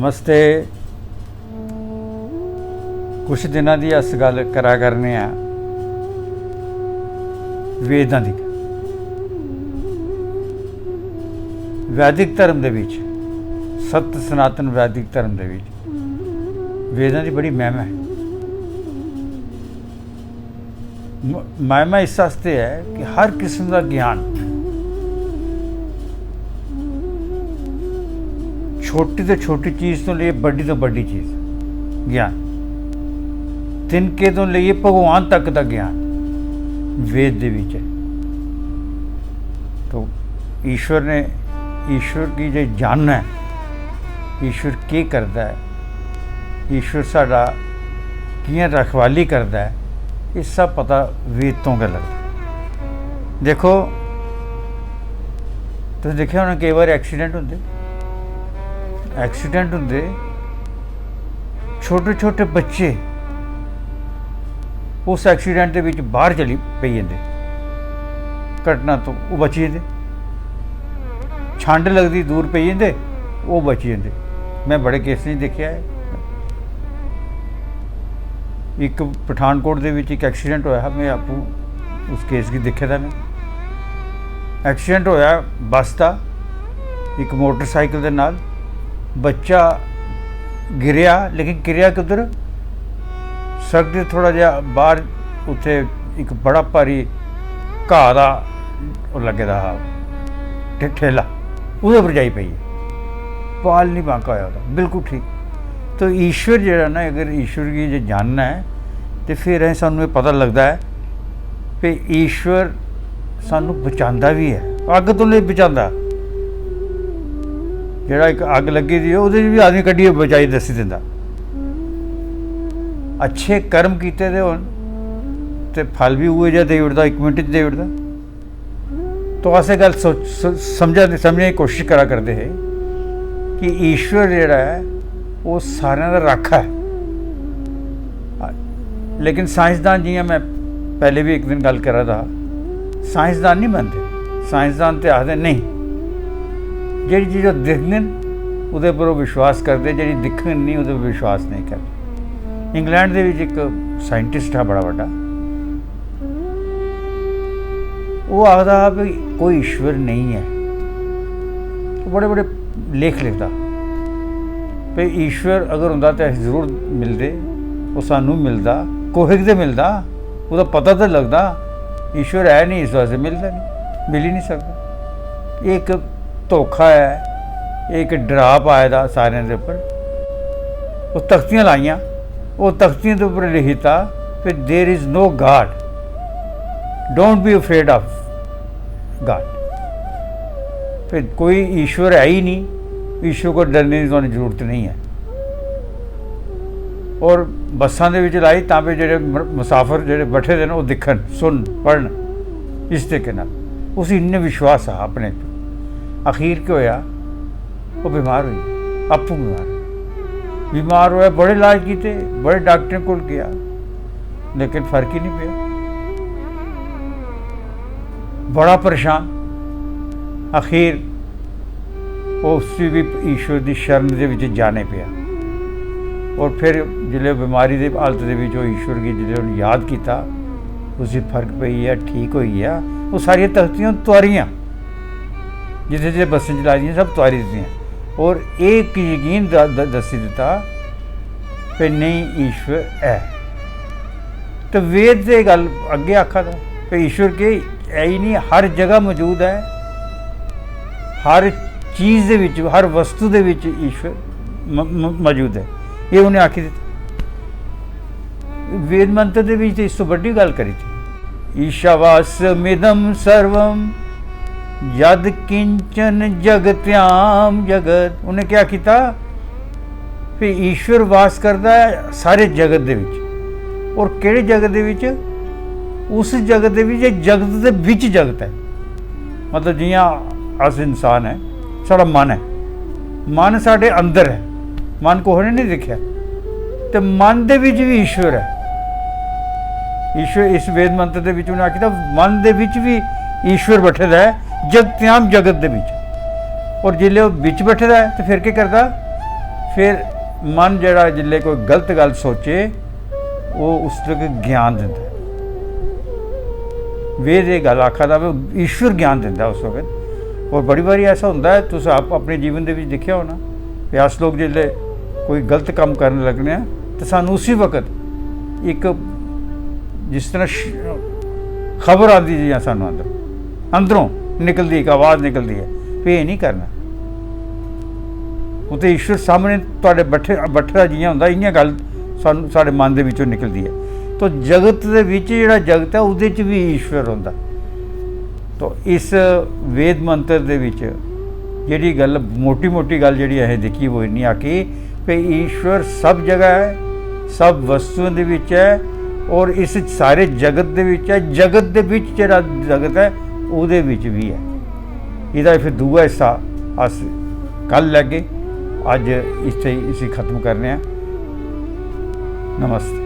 नमस्ते। कुछ दिनों की अस गल करा करने आ वेदां दी। वैदिक धर्म दे विच, सत्य सनातन वैदिक धर्म दे विच वेदां दी बड़ी महिमा है। महिमा इस वास्ते है कि हर किस्म का ज्ञान, छोटी तो छोटी चीज़ तो लिए बड़ी तो बड़ी चीज़ ज्ञान, तिनके तो लिए भगवान तक का ज्ञान वेद दे विच है। तो ईश्वर ने, ईश्वर की जो जानना है, ईश्वर के करता है, ईश्वर साडा कियां रखवाली करता है, ये सब पता वेद तो गल लगता। देखो तुसीं देखिया होना कई बार एक्सीडेंट होंदे, छोटे छोटे बच्चे उस एक्सीडेंट के विच बाहर चली पई जांदे, घटना तो वो बची जांदे, छंड लगदी दूर पई जांदे, वो बची जांदे। मैं बड़े केस नहीं देखिया है। एक पठानकोट दे विच एक एक्सीडेंट होया, मैं आपू उस केस की देखा था। मैं एक्सीडेंट होया बस का, एक मोटरसाइकिल दे नाल बच्चा गिरिया, लेकिन गिरिया किधर, सड़क के थोड़ा जिहा बाहर, उत्थे एक बड़ा भारी घाह का लगे दा ठेला, उहदे पर जाई पई, पाल नहीं बांका होया उहदा, बिल्कुल ठीक। तो ईश्वर जिहड़ा ना, अगर ईश्वर की जो जानना है तो फिर सानू पता लगता है कि ईश्वर सानू बचांदा भी है, अग तो नहीं बचांदा। जिहड़ा एक अग लगी दी उहदे भी आदमी कड्ढिए बचाई दसी दिंदा। अच्छे कर्म कीते दे होण ते फल भी उहे जिहा दे उड़दा, 1 मिनट च दे उड़दा। तो असें गल समझने की कोशिश करा करते हैं कि ईश्वर जिहड़ा है वो सारिਆਂ ਦਾ राखा है। लेकिन साइंसदान जियां मैं पहले भी एक दिन गल करा था, साइंसदान नहीं मनते। साइंसदान तो आखदे नहीं, जिहड़ी चीज़ दिखदे उहदे पर विश्वास करते, जिहड़ी दिखन नहीं उहदे पर विश्वास नहीं करते। इंग्लैंड दे विच एक साइंटिस्ट है बड़ा बड़ा, वो आखदा भी कोई ईश्वर नहीं है। बड़े बड़े लेख लिखदा भी ईश्वर अगर होंदा तो असीं जरूर मिलते, वो सानू मिलता, कोहिक तो मिलता, उसका पता तो लगता। ईश्वर है नहीं, इस वास्ते मिलता नहीं, मिल ही नहीं सकता। एक धोखा है, एक डरा पाए दा सारे दे उपर। वो तख्तियां लाइयां, वो तख्तियां के उपर लिखिता फिर there is no God, don't be afraid of God. फिर कोई ईश्वर है ही नहीं, ईश्वर को डरने की तुहानूं जरूरत नहीं है। और बसां दे विच लाई तां भी जिहड़े मुसाफिर जिहड़े बैठे दे ने वो दिखन, सुन, पढ़न, इस तरीके नाल उस इन्ने विश्वास आ अपने पर। अखीर क्या होया, वो बीमार हुई, आपू बीमार होया, बड़े इलाज किए, बड़े डॉक्टर कोल गया, लेकिन फर्क ही नहीं पिया। बड़ा परेशान, अखीर उस भी ईश्वर की शरण के विच जाने पिया। और फिर जिले बीमारी की हालत के ईश्वर की जिले याद किया, उसी फर्क पई है, ठीक हो गया। वो सारिया तख्तियां तुआरियां जिथे जिथे बसें चला दी सब तुआरी दित्तियां। और एक यकीन दसी दिता कि नहीं ईश्वर है। तो वेद से गल अगे आखा था कि ईश्वर के है ही नहीं, हर जगह मौजूद है, हर चीज़ दे विच, हर वस्तु दे विच ईश्वर मौजूद है। ये उन्हें आखी दी। वेद मंत्र दे विच इस तो बड़ी गल करी थी, ईशावास्यमिदं सर्वं यद किंचन जगत्याम जगत। उन्हें क्या किया, फिर ईश्वर वास करता है सारे जगत दे विच। और किहड़े जगत दे विच, उस जगत दे विच जगत दे विच जगत है। मतलब जियां अस इंसान है, साड़ा मन है, मन साढ़े अंदर है, मन को होने नहीं दिखा, तो मन दे विच भी ईश्वर है। ईश्वर इस वेद मंत्र दे विच उन्हें आखिया मन दे विच भी ईश्वर बैठे दा है, जगत्याम जगत दे विच। और जिले वो बिच बैठे दा है तो फिर क्या करता, फिर मन जिहड़ा जिल्ले कोई गलत गल सोचे वो उस तक ज्ञान दिंदा है। वेद ये गल आखा दा भी ईश्वर ज्ञान दिंदा उस वक्त। और बड़ी बारी ऐसा होंदा है, तुस आप अपने जीवन दे विच दिक्खिया होना कि अस लोग जिल्ले कोई गलत काम करन लगने आ तो सानूं उसी वक्त एक जिस तरह खबर आती जी सानूं अंदरों निकलती एक आवाज़ निकलती है भी ये नहीं करना। वो तो ईश्वर सामने तुहाडे बैठा जियां हुंदा इयां गल सानूं साडे मन दे विचों निकलदी है। तो जगत दे विच जिहड़ा जगत है उहदे च भी ईश्वर हुंदा। तो इस वेद मंत्र दे विच जिहड़ी गल मोटी मोटी गल जिहड़ी असें दिक्खी वो इन्नी आखी कि ईश्वर सब जगह है, सब वस्तुओं दे विच है और इस सारे जगत दे विच है। जगत दे विच जिहड़ा जगत है उहदे विच भी है। इहदा फिर दूआ हिस्सा अस कल लैगे। अज इत्थे इसी खत्म करने। नमस्ते।